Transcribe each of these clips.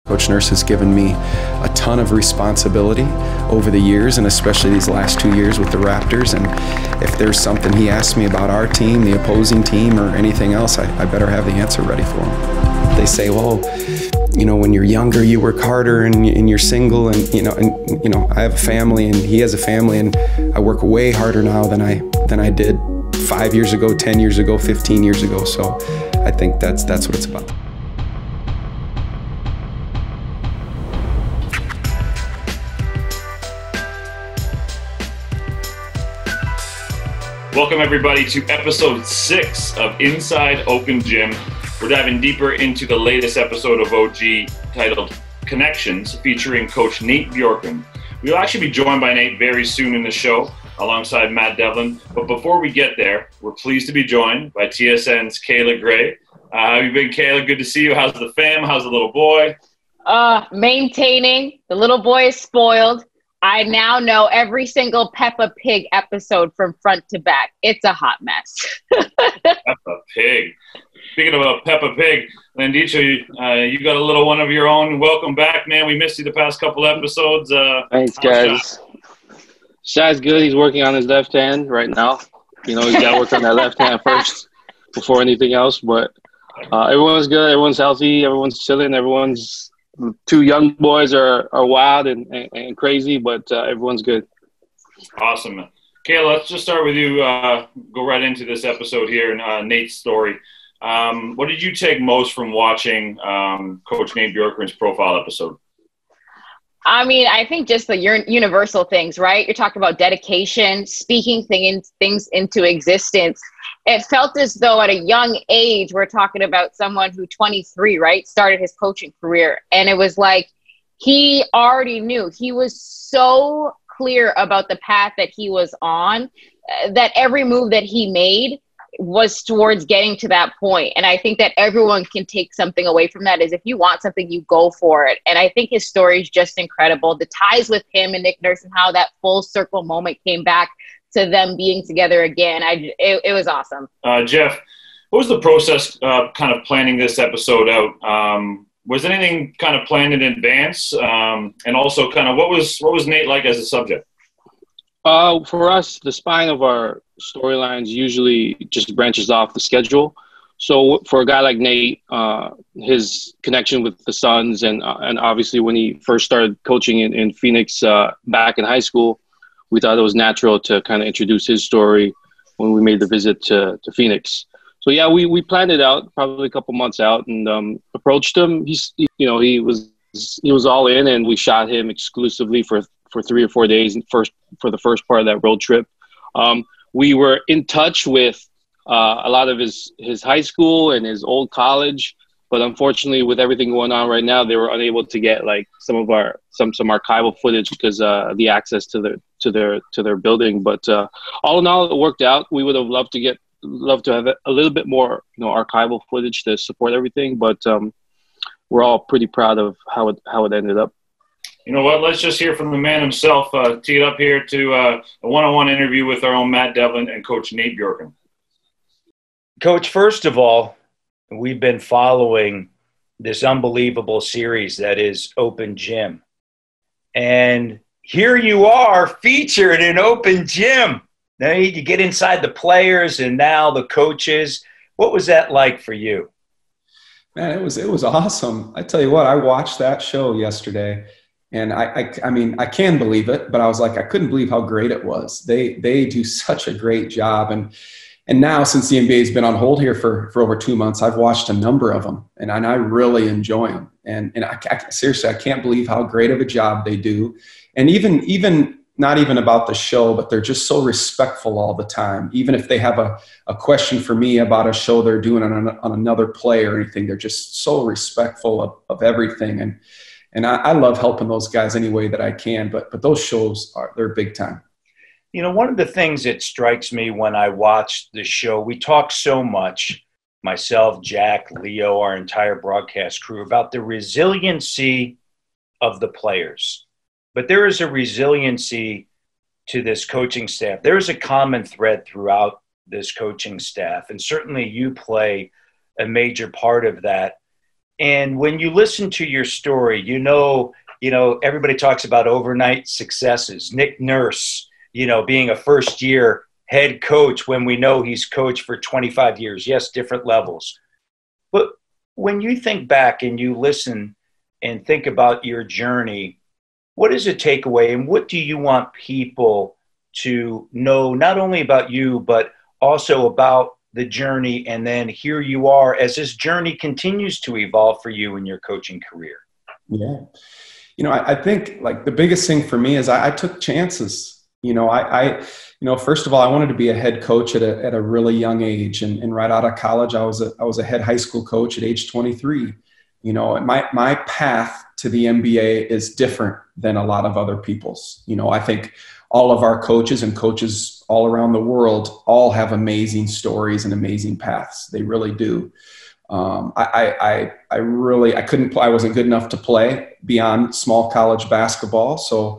Coach Nurse has given me a ton of responsibility over the years, and especially these last 2 years with the Raptors. And if there's something he asks me about our team, the opposing team, or anything else, I better have the answer ready for him. They say, well, when you're younger, you work harder and you're single, and I have a family and he has a family, and I work way harder now than I did 5 years ago, 10 years ago, 15 years ago. So I think that's what it's about. Welcome everybody to episode 6 of Inside Open Gym. We're diving deeper into the latest episode of OG titled Connections, featuring Coach Nate Bjorkgren. We'll actually be joined by Nate very soon in the show alongside Matt Devlin. But before we get there, we're pleased to be joined by TSN's Kayla Gray. How have you been, Kayla? Good to see you. How's the fam? How's the little boy? Maintaining. The little boy is spoiled. I now know every single Peppa Pig episode from front to back. It's a hot mess. Peppa Pig. Speaking of Peppa Pig, Landicho, you got a little one of your own. Welcome back, man. We missed you the past couple episodes. Thanks, guys. Shai's good. He's working on his left hand right now. He's got to work on that left hand first before anything else. But everyone's good. Everyone's healthy. Everyone's chilling. Everyone's – 2 young boys are wild and crazy, but everyone's good. Awesome. Kayla, let's just start with you. Go right into this episode here and Nate's story. What did you take most from watching Coach Nate Bjorkgren's profile episode? I think just the universal things, right? You're talking about dedication, speaking things into existence. It felt as though at a young age, we're talking about someone who 23, right, started his coaching career. And it was like he already knew. He was so clear about the path that he was on, that every move that he made was towards getting to that point. And I think that everyone can take something away from that, is if you want something, you go for it. And I think his story is just incredible. The ties with him and Nick Nurse and how that full circle moment came back to them being together again. It was awesome. Jeff, what was the process kind of planning this episode out? Was anything kind of planned in advance? And also kind of what was Nate like as a subject? For us, the spine of our storylines usually just branches off the schedule. So for a guy like Nate, his connection with the Suns and obviously when he first started coaching in Phoenix back in high school, we thought it was natural to kind of introduce his story when we made the visit to Phoenix. So yeah, we planned it out probably a couple months out and approached him. He was all in, and we shot him exclusively for 3 or 4 days for the first part of that road trip. We were in touch with a lot of his high school and his old college, but unfortunately with everything going on right now, they were unable to get like some archival footage because the access to their building. But all in all, it worked out. We would have loved to have a little bit more archival footage to support everything, but we're all pretty proud of how it ended up. You know what? Let's just hear from the man himself. Tee it up here to a one-on-one interview with our own Matt Devlin and Coach Nate Bjorkgren. Coach, first of all, we've been following this unbelievable series that is Open Gym. And here you are featured in Open Gym. Now you get inside the players and now the coaches. What was that like for you? Man, it was awesome. I tell you what, I watched that show yesterday. And I can believe it, but I was like, I couldn't believe how great it was. They do such a great job. And now since the NBA's been on hold here for over 2 months, I've watched a number of them and I really enjoy them. And seriously, I can't believe how great of a job they do. And even not even about the show, but they're just so respectful all the time. Even if they have a question for me about a show they're doing on another play or anything, they're just so respectful of everything. And I love helping those guys any way that I can, but those shows they're big time. One of the things that strikes me when I watch the show, we talk so much, myself, Jack, Leo, our entire broadcast crew, about the resiliency of the players. But there is a resiliency to this coaching staff. There is a common thread throughout this coaching staff, and certainly you play a major part of that. And when you listen to your story, everybody talks about overnight successes. Nick Nurse, being a first year head coach when we know he's coached for 25 years. Yes, different levels. But when you think back and you listen and think about your journey, what is a takeaway and what do you want people to know, not only about you, but also about the journey? And then here you are as this journey continues to evolve for you in your coaching career. Yeah. I think like the biggest thing for me is I took chances. First of all, I wanted to be a head coach at a really young age. And right out of college, I was a head high school coach at age 23. My path to the NBA is different than a lot of other people's. I think all of our coaches and coaches all around the world all have amazing stories and amazing paths. They really do. I wasn't good enough to play beyond small college basketball. So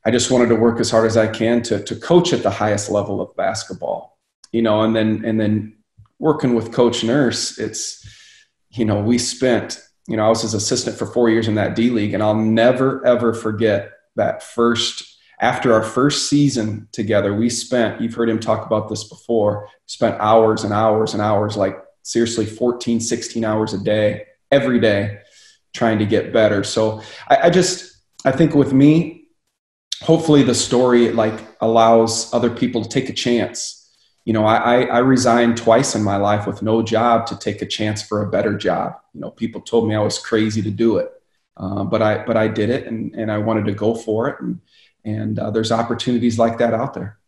I just wanted to work as hard as I can to coach at the highest level of basketball, and then working with Coach Nurse, it's, we spent, I was his assistant for 4 years in that D League, and I'll never, ever forget that after our first season together, you've heard him talk about this before, spent hours and hours and hours, like seriously 14, 16 hours a day, every day, trying to get better. So I think with me, hopefully the story allows other people to take a chance. I resigned twice in my life with no job to take a chance for a better job. People told me I was crazy to do it. But I did it and I wanted to go for it. And there's opportunities like that out there.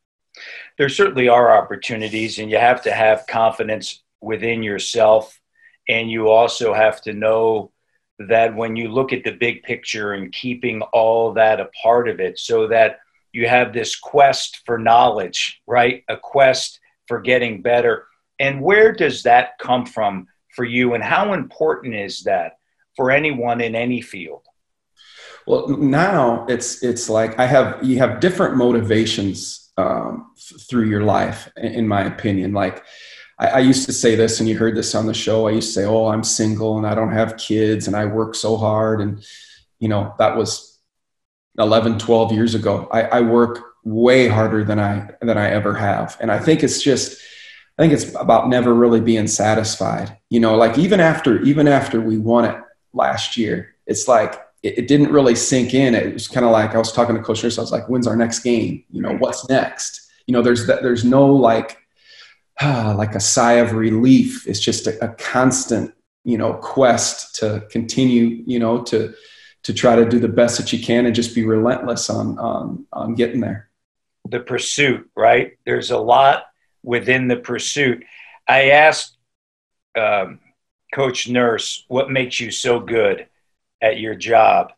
There certainly are opportunities, and you have to have confidence within yourself. And you also have to know that when you look at the big picture and keeping all that a part of it, so that you have this quest for knowledge, right? A quest for getting better. And where does that come from for you? And how important is that for anyone in any field? Well, now it's like you have different motivations through your life, in my opinion. Like I used to say this, and you heard this on the show. I used to say, "Oh, I'm single and I don't have kids and I work so hard." And, that was 11, 12 years ago. I work way harder than I ever have. And I think it's about never really being satisfied. Like even after we won it last year, it's like, it didn't really sink in. It was kind of like, I was talking to Coach Nurse. I was like, when's our next game? What's next? There's no like a sigh of relief. It's just a constant, quest to continue, to try to do the best that you can and just be relentless on getting there. The pursuit, right? There's a lot within the pursuit. I asked Coach Nurse, what makes you so good at your job?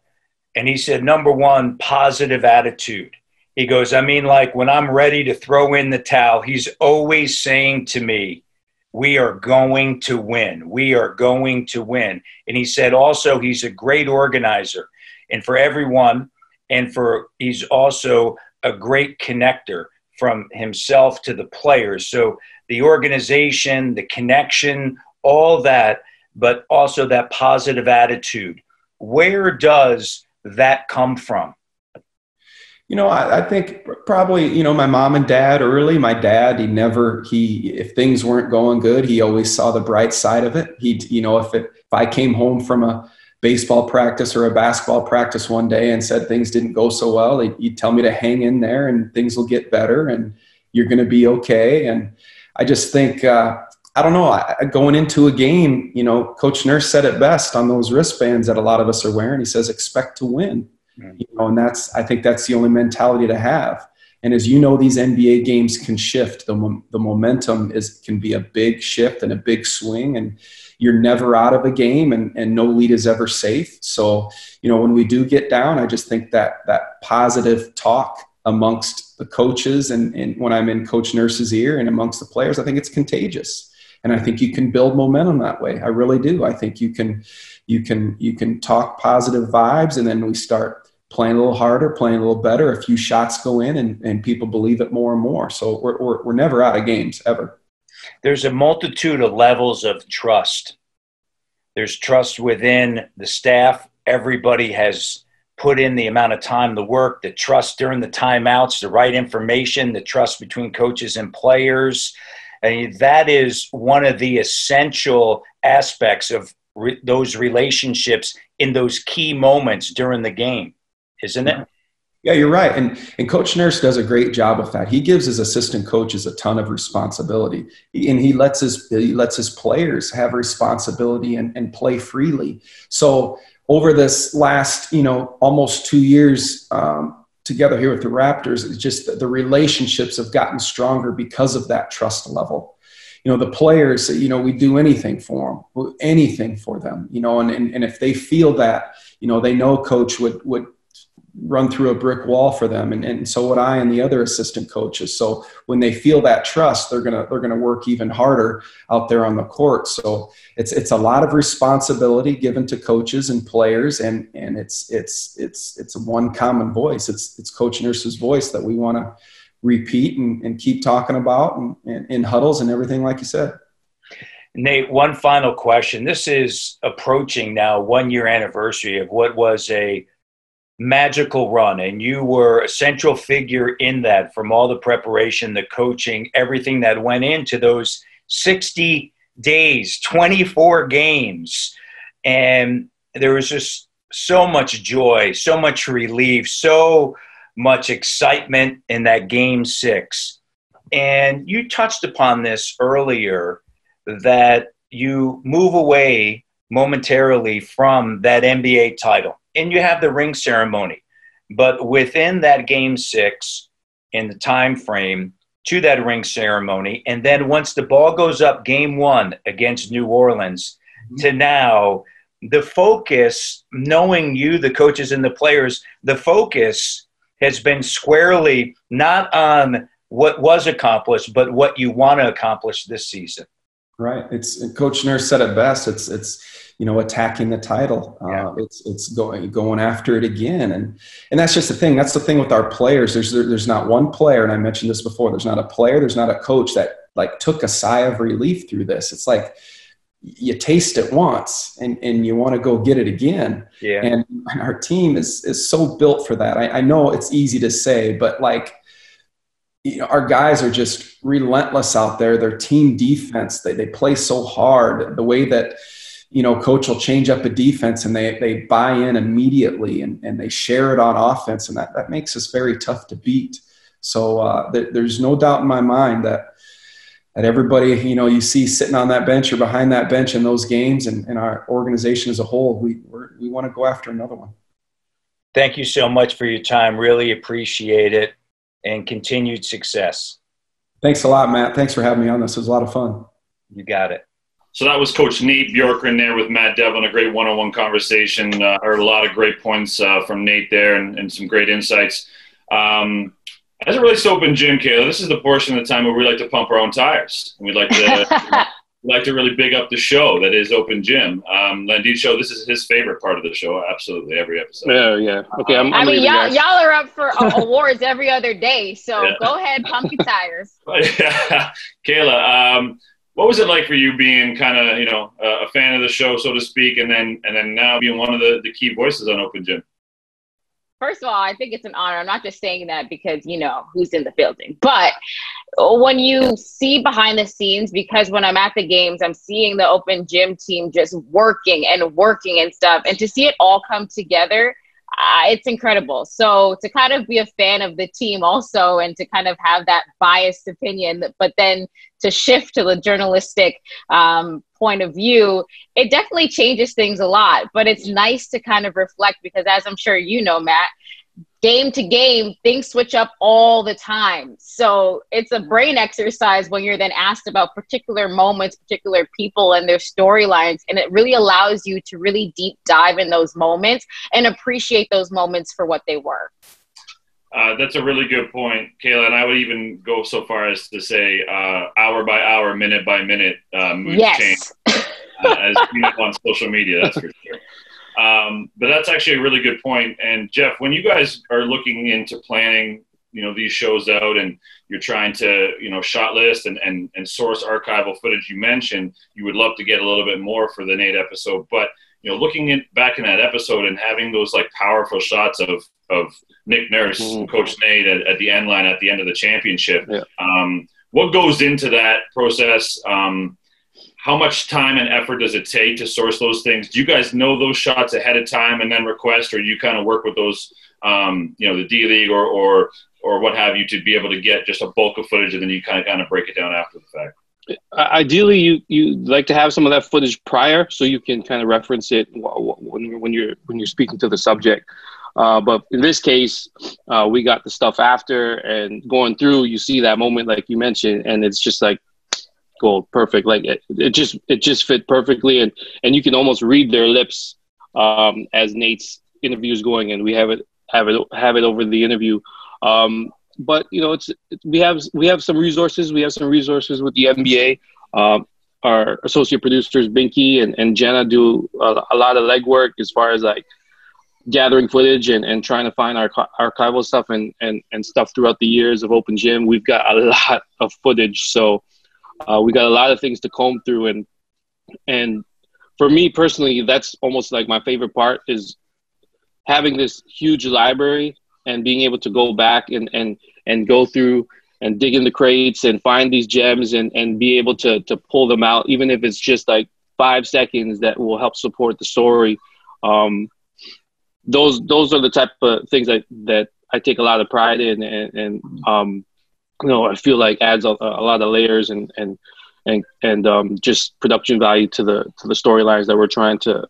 And he said, number one, positive attitude. He goes, like when I'm ready to throw in the towel, he's always saying to me, we are going to win. We are going to win. And he said also, he's a great organizer and for everyone. And he's also a great connector from himself to the players. So the organization, the connection, all that, but also that positive attitude. Where does that come from? I think probably, my mom and dad early. My dad, if things weren't going good, he always saw the bright side of it. If I came home from a baseball practice or a basketball practice one day and said things didn't go so well, he'd tell me to hang in there and things will get better and you're going to be okay. And I just think, I don't know, going into a game, Coach Nurse said it best on those wristbands that a lot of us are wearing. He says, expect to win. And I think that's the only mentality to have. And as these NBA games can shift. The momentum can be a big shift and a big swing, and you're never out of a game, and no lead is ever safe. So, when we do get down, I just think that positive talk amongst the coaches and when I'm in Coach Nurse's ear and amongst the players, I think it's contagious. And I think you can build momentum that way. I really do. I think you can talk positive vibes, and then we start playing a little harder, playing a little better. A few shots go in, and people believe it more and more. So we're never out of games ever. There's a multitude of levels of trust There's trust within the staff. Everybody has put in the amount of time, the work, the trust during the timeouts, the right information, the trust between coaches and players. And that is one of the essential aspects of those relationships in those key moments during the game, isn't it? Yeah, you're right. And Coach Nurse does a great job with that. He gives his assistant coaches a ton of responsibility, and he lets his players have responsibility and play freely. So over this last, almost 2 years together here with the Raptors, it's just the relationships have gotten stronger because of that trust level. The players, we do anything for them, and if they feel that, they know Coach would run through a brick wall for them. And so would I and the other assistant coaches. So when they feel that trust, they're going to work even harder out there on the court. So it's a lot of responsibility given to coaches and players. And it's one common voice. It's Coach Nurse's voice that we want to repeat and keep talking about and in huddles and everything, like you said. Nate, one final question. This is approaching now 1 year anniversary of what was a magical run, and you were a central figure in that, from all the preparation, the coaching, everything that went into those 60 days, 24 games. And there was just so much joy, so much relief, so much excitement in that Game 6. And you touched upon this earlier, that you move away momentarily from that NBA title. And you have the ring ceremony. But within that Game 6, in the time frame to that ring ceremony, and then once the ball goes up Game 1 against New Orleans, to now, the focus, knowing you, the coaches and the players, the focus has been squarely not on what was accomplished, but what you want to accomplish this season. Right. Coach Nurse said it best. It's attacking the title. It's going after it again. And that's just the thing. That's the thing with our players. There's not one player, and I mentioned this before, there's not a player, there's not a coach that took a sigh of relief through this. It's like you taste it once and you want to go get it again. Yeah. And our team is so built for that. I know it's easy to say, but our guys are just relentless out there. Their team defense, they play so hard. The way that, coach will change up a defense and they buy in immediately and they share it on offense. And that makes us very tough to beat. So there's no doubt in my mind that everybody, you see sitting on that bench or behind that bench in those games and our organization as a whole, we want to go after another one. Thank you so much for your time. Really appreciate it, and continued success. Thanks a lot, Matt. Thanks for having me on this. It was a lot of fun. You got it. So that was Coach Nate Bjorkgren there with Matt Devlin, a great one-on-one conversation. Heard a lot of great points from Nate there and some great insights. As it relates to Open Gym, Kayla, this is the portion of the time where we like to pump our own tires. And we'd like to really big up the show that is Open Gym. Landit Show, this is his favorite part of the show, absolutely, every episode. Yeah. Okay, y'all are up for awards every other day, so Go ahead, pump your tires. Kayla, what was it like for you being kind of, a fan of the show, so to speak, and then now being one of the key voices on Open Gym? First of all, I think it's an honor. I'm not just saying that because, who's in the building. But when you see behind the scenes, because when I'm at the games, I'm seeing the Open Gym team just working and stuff. And to see it all come together, it's incredible. So to kind of be a fan of the team also and to kind of have that biased opinion, but then to shift to the journalistic point of view, it definitely changes things a lot. But it's nice to kind of reflect because, as I'm sure you know, Matt, game to game, things switch up all the time. So it's a brain exercise when you're then asked about particular moments, particular people and their storylines. And it really allows you to really deep dive in those moments and appreciate those moments for what they were. That's a really good point, Kayla. And I would even go so far as to say hour by hour, minute by minute mood change as you know on social media, that's for sure. But that's actually a really good point. And Jeff, when you guys are looking into planning these shows out and you're trying to, shot list and source archival footage you mentioned, you would love to get a little bit more for the Nate episode. But, looking back in that episode and having those like powerful shots of Nick Nurse, Coach Nate at the end line at the end of the championship, what goes into that process? How much time and effort does it take to source those things? Do you guys know those shots ahead of time and then request, or do you kind of work with those, the D League or what have you to be able to get just a bulk of footage and then you kind of break it down after the fact? Ideally, you like to have some of that footage prior so you can kind of reference it when you're speaking to the subject. But in this case, we got the stuff after, and going through, you see that moment like you mentioned, and it's just like gold, perfect. Like it just fit perfectly, and you can almost read their lips as Nate's interview is going, and we have it over the interview. But we have some resources. We have some resources with the NBA. Our associate producers Binky and Jenna do a lot of legwork as far as like gathering footage and trying to find our archival stuff and stuff throughout the years of Open Gym. We've got a lot of footage, so we got a lot of things to comb through. And for me personally, that's almost like my favorite part is having this huge library and being able to go back and go through and dig in the crates and find these gems and be able to pull them out, even if it's just like 5 seconds that will help support the story. Those are the type of things that I take a lot of pride in, and I feel like adds a lot of layers and just production value to the storylines that we're trying to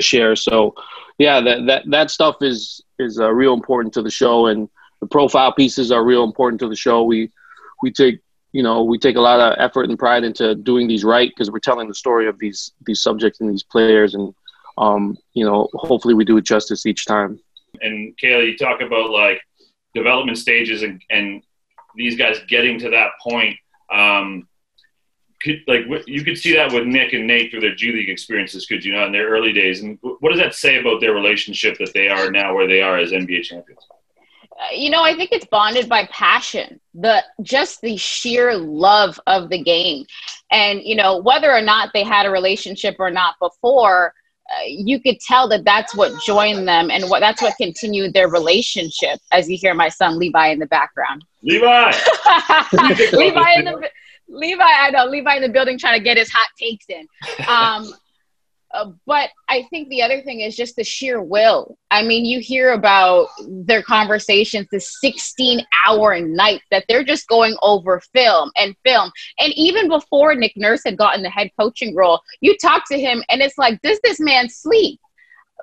share. So yeah, that stuff is real important to the show, and the profile pieces are real important to the show. We take a lot of effort and pride into doing these right because we're telling the story of these subjects and these players, and hopefully we do it justice each time. And Kayla, you talk about like development stages and these guys getting to that point. You could see that with Nick and Nate through their G League experiences, could you not, in their early days? And what does that say about their relationship that they are now where they are as NBA champions? I think it's bonded by passion, just the sheer love of the game. And, whether or not they had a relationship or not before, you could tell that that's what joined them and that's what continued their relationship, as you hear my son Levi in the background. Levi! Levi in the building trying to get his hot takes in. But I think the other thing is just the sheer will. I mean, you hear about their conversations, the 16-hour nights that they're just going over film. And even before Nick Nurse had gotten the head coaching role, you talk to him and it's like, does this man sleep?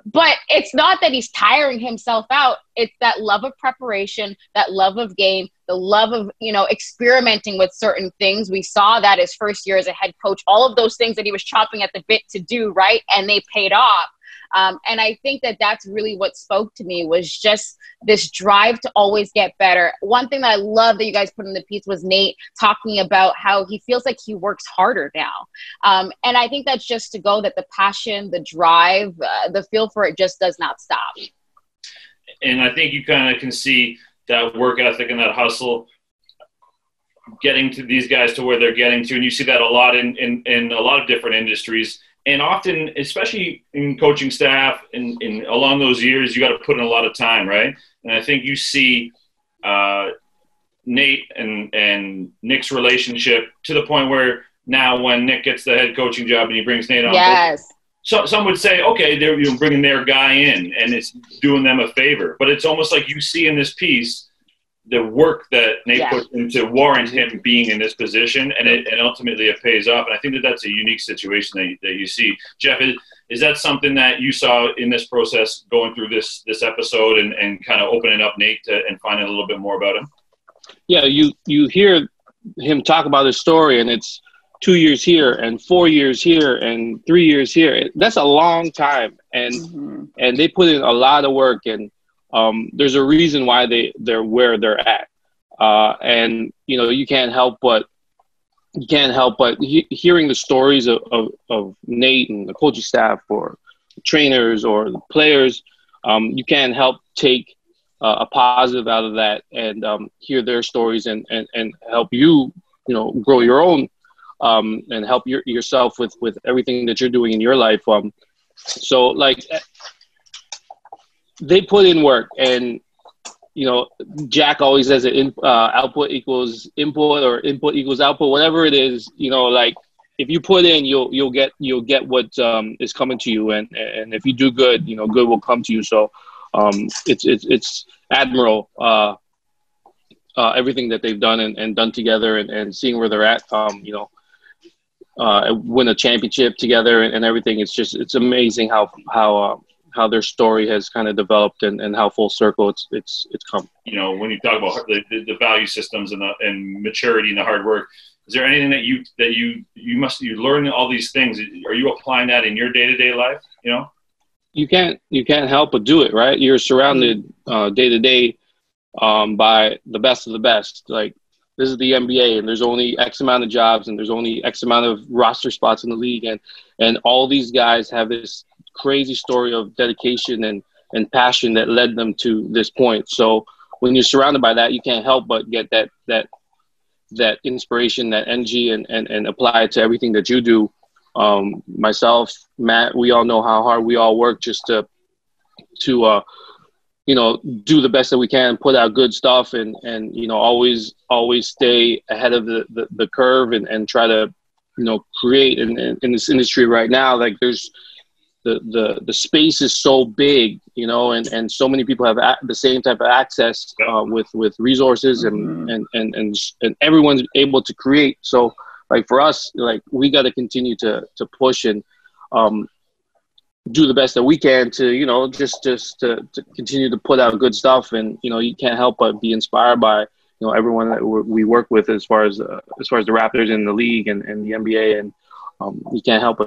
But it's not that he's tiring himself out. It's that love of preparation, that love of game, the love of, experimenting with certain things. We saw that his first year as a head coach, all of those things that he was chopping at the bit to do, right? And they paid off. And I think that that's really what spoke to me, was just this drive to always get better. One thing that I love that you guys put in the piece was Nate talking about how he feels like he works harder now. And I think that's just to go that the passion, the drive, the feel for it just does not stop. And I think you kind of can see that work ethic and that hustle getting to these guys to where they're getting to. And you see that a lot in a lot of different industries. And often, especially in coaching staff, in along those years, you got to put in a lot of time, right? And I think you see Nate and Nick's relationship to the point where now when Nick gets the head coaching job and he brings Nate on, yes. So some would say, okay, they're bringing their guy in and it's doing them a favor. But it's almost like you see in this piece the work that Nate put into warrant him being in this position, and ultimately it pays off. And I think that that's a unique situation that you see. Jeff, is that something that you saw in this process going through this episode and kind of opening up Nate and finding a little bit more about him? Yeah, you hear him talk about his story, and it's 2 years here and 4 years here and 3 years here. That's a long time, and they put in a lot of work, and there's a reason why they're where they're at. And, you can't help but hearing the stories of Nate and the coaching staff or trainers or the players. You can't help take a positive out of that, and hear their stories and help you, grow your own, and help yourself with everything that you're doing in your life. So like they put in work, and Jack always says that output equals input, or input equals output, whatever it is. Like if you put in, you'll get what is coming to you, and if you do good, good will come to you. So it's admirable, everything that they've done and done together, and seeing where they're at. Win a championship together and everything. It's amazing how their story has kind of developed, and how full circle it's come. When you talk about the value systems and maturity and the hard work, is there anything that you learn all these things? Are you applying that in your day-to-day life? You can't help but do it, right? You're surrounded day to day by the best of the best. Like, this is the NBA, and there's only X amount of jobs, and there's only X amount of roster spots in the league, and all these guys have this crazy story of dedication and passion that led them to this point. So when you're surrounded by that, you can't help but get that inspiration, that energy, and apply it to everything that you do. Myself, Matt, we all know how hard we all work just to do the best that we can, put out good stuff, and always stay ahead of the curve, and try to create in this industry right now. Like, there's the space is so big, and so many people have the same type of access with resources, and everyone's able to create. So like for us, like, we got to continue to push and do the best that we can to just to continue to put out good stuff. And you can't help but be inspired by everyone that we work with, as far as the Raptors in the league and the NBA, and you can't help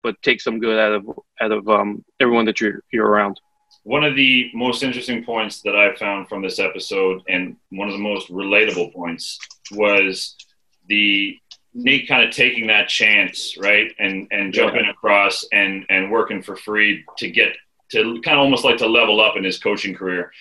but take some good out of everyone that you're around. One of the most interesting points that I found from this episode, and one of the most relatable points, was the Nate kind of taking that chance, right, and jumping across and working for free to get to kind of almost like to level up in his coaching career.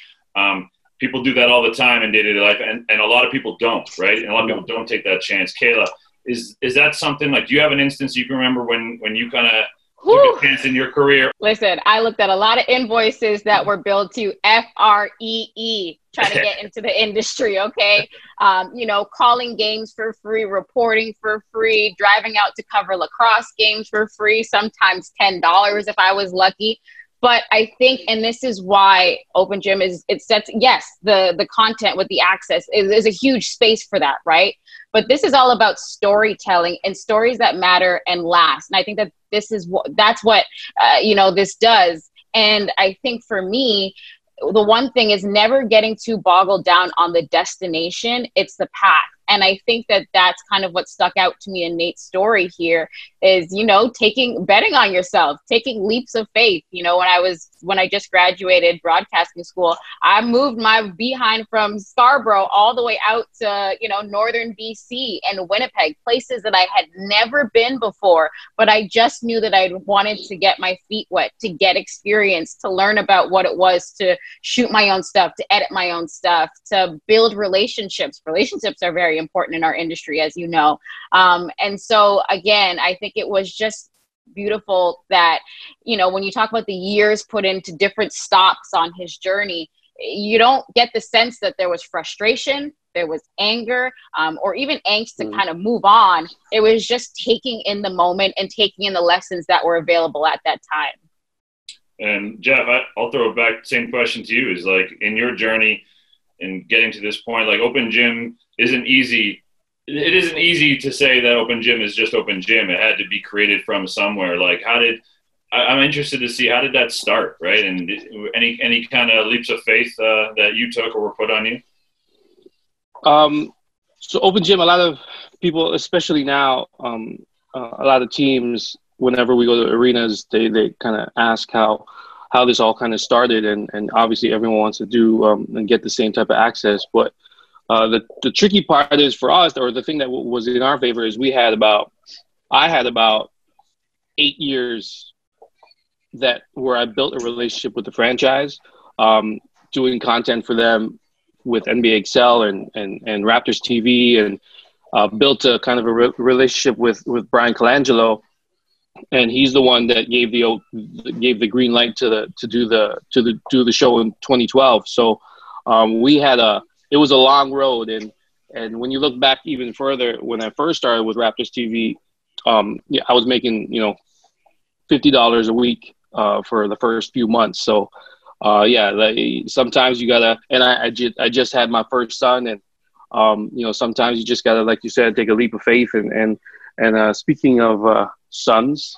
People do that all the time in day-to-day life, and a lot of people don't, right? And a lot of people don't take that chance. Kayla, is that something, like, do you have an instance you can remember when you kind of took a chance in your career? Listen, I looked at a lot of invoices that were billed to FREE, trying to get into the industry, okay? Calling games for free, reporting for free, driving out to cover lacrosse games for free, sometimes $10 if I was lucky. But I think, and this is why Open Gym the content with the access is a huge space for that, right? But this is all about storytelling and stories that matter and last. And I think that that's what this does. And I think for me, the one thing is never getting too boggled down on the destination. It's the path. And I think that that's kind of what stuck out to me in Nate's story here is, betting on yourself, taking leaps of faith. When I just graduated broadcasting school, I moved my behind from Scarborough all the way out to, northern BC and Winnipeg, places that I had never been before. But I just knew that I wanted to get my feet wet, to get experience, to learn about what it was to shoot my own stuff, to edit my own stuff, to build relationships. Relationships are very important in our industry, as you know. And so, again, I think it was just beautiful that, when you talk about the years put into different stops on his journey, you don't get the sense that there was frustration, there was anger, or even angst to kind of move on. It was just taking in the moment and taking in the lessons that were available at that time. And Jeff, I'll throw it back, same question to you, is like, in your journey and getting to this point, like, Open Gym isn't easy. It isn't easy to say that Open Gym is just Open Gym. It had to be created from somewhere. Like, I'm interested to see, how did that start, right? And any kind of leaps of faith that you took or were put on you? So Open Gym, a lot of people, especially now, a lot of teams, whenever we go to arenas, they kind of ask how this all kind of started, and obviously everyone wants to do and get the same type of access. But the tricky part is for us, or the thing that was in our favor, is I had about 8 years where I built a relationship with the franchise. doing content for them with NBA Excel and Raptors TV, and built a kind of a relationship with Brian Colangelo, and he's the one that gave the green light to do the show in 2012. So it was a long road, and when you look back even further, when I first started with Raptors TV, I was making $50 a week for the first few months. So sometimes you gotta, and I just had my first son, and sometimes you just gotta, like you said, take a leap of faith. And speaking of sons,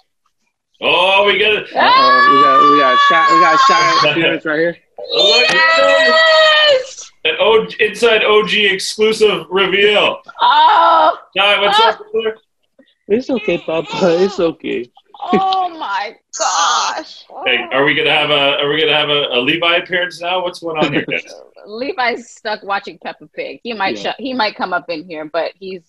we got it. We got shot appearance right here. Yes! An Inside OG exclusive reveal. Oh, Shai, what's up, brother? It's okay, Papa. It's okay. Oh my gosh. Hey, are we gonna have a Levi appearance now? What's going on here, guys? Levi's stuck watching Peppa Pig. He might come up in here, but he's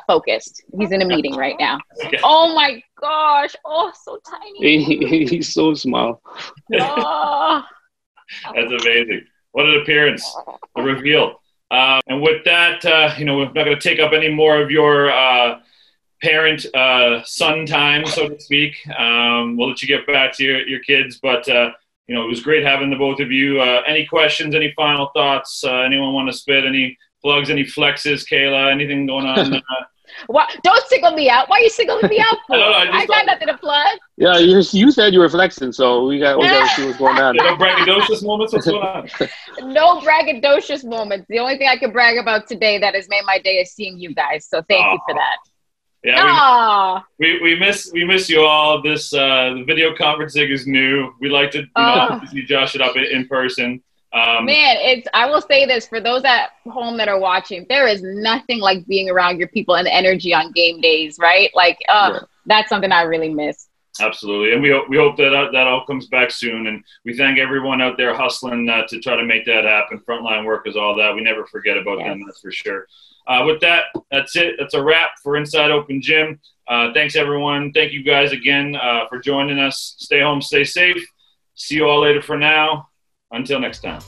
focused. He's in a meeting right now. Okay. Oh my gosh. Oh, so tiny. He's so small. Oh. That's amazing. What an appearance. A reveal. And with that, we're not going to take up any more of your parent-son time, so to speak. We'll let you get back to your kids, but it was great having the both of you. Any questions, any final thoughts? Anyone want to spit? Any plugs, any flexes, Kayla? Anything going on? What? Don't single me out. Why are you singling me out for? I got nothing to plug. Yeah, you said you were flexing, so we got to see what's going on. No braggadocious moments? What's going on? No braggadocious moments. The only thing I can brag about today that has made my day is seeing you guys. So thank you for that. Yeah, we miss you all. This the video conferencing is new. We like to see Josh it up in person. Man, I will say this for those at home that are watching, there is nothing like being around your people and the energy on game days, right? Like, that's something I really miss. Absolutely. And we hope that all comes back soon. And we thank everyone out there hustling to try to make that happen. Frontline workers, all that. We never forget about them, that's for sure. With that, that's it. That's a wrap for Inside Open Gym. Thanks, everyone. Thank you guys again for joining us. Stay home, stay safe. See you all later for now. Until next time.